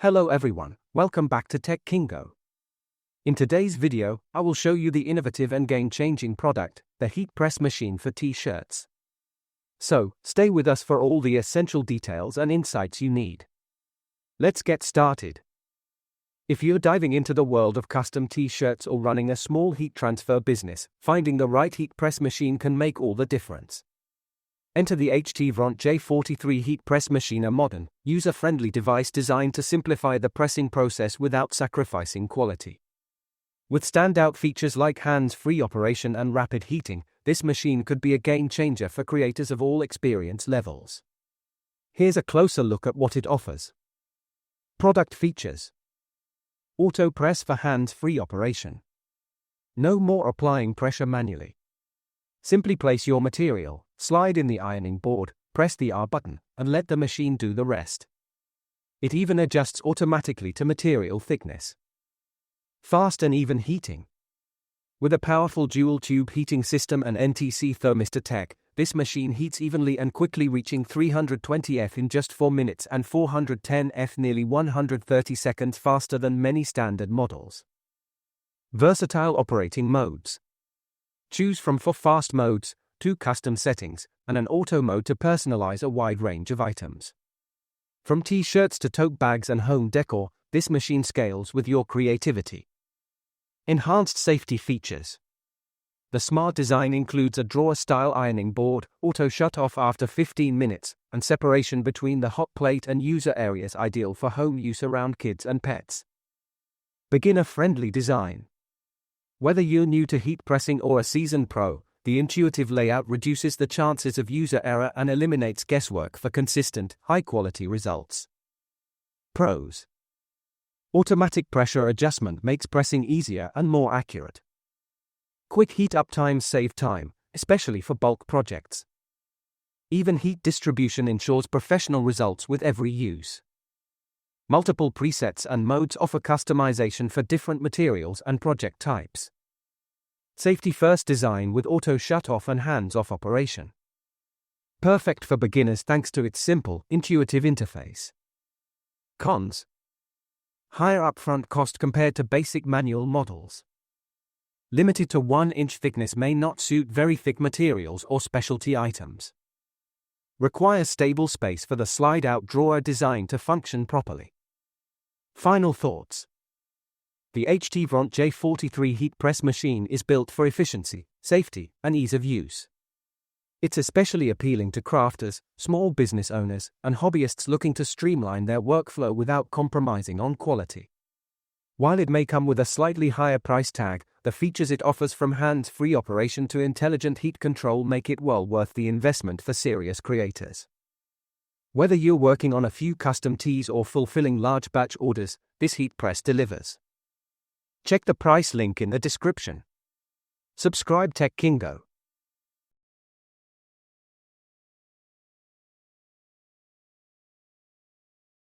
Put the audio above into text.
Hello everyone, welcome back to Tech Kingo. In today's video, I will show you the innovative and game-changing product, the heat press machine for t-shirts. So, stay with us for all the essential details and insights you need. Let's get started. If you're diving into the world of custom t-shirts or running a small heat transfer business, finding the right heat press machine can make all the difference. Enter the HT-Vront J43 heat press machine, a modern, user-friendly device designed to simplify the pressing process without sacrificing quality. With standout features like hands-free operation and rapid heating, this machine could be a game-changer for creators of all experience levels. Here's a closer look at what it offers. Product features: auto press for hands-free operation. No more applying pressure manually. Simply place your material, slide in the ironing board, press the R button, and let the machine do the rest. It even adjusts automatically to material thickness. Fast and even heating. With a powerful dual-tube heating system and NTC thermistor tech, this machine heats evenly and quickly, reaching 320 F in just 4 minutes and 410 F nearly 130 seconds faster than many standard models. Versatile operating modes. Choose from 4 fast modes, 2 custom settings, and an auto mode to personalize a wide range of items. From t-shirts to tote bags and home decor, this machine scales with your creativity. Enhanced safety features. The smart design includes a drawer-style ironing board, auto shut-off after 15 minutes, and separation between the hot plate and user areas, ideal for home use around kids and pets. Beginner-friendly design. Whether you're new to heat pressing or a seasoned pro, the intuitive layout reduces the chances of user error and eliminates guesswork for consistent, high-quality results. Pros. Automatic pressure adjustment makes pressing easier and more accurate. Quick heat-up times save time, especially for bulk projects. Even heat distribution ensures professional results with every use. Multiple presets and modes offer customization for different materials and project types. Safety-first design with auto shut-off and hands-off operation. Perfect for beginners thanks to its simple, intuitive interface. Cons. Higher upfront cost compared to basic manual models. Limited to 1-inch thickness, may not suit very thick materials or specialty items. Requires stable space for the slide-out drawer designed to function properly. Final thoughts. The HT-Vront J43 heat press machine is built for efficiency, safety, and ease of use. It's especially appealing to crafters, small business owners, and hobbyists looking to streamline their workflow without compromising on quality. While it may come with a slightly higher price tag, the features it offers, from hands-free operation to intelligent heat control, make it well worth the investment for serious creators. Whether you're working on a few custom tees or fulfilling large batch orders, this heat press delivers. Check the price link in the description. Subscribe Tech Kingo.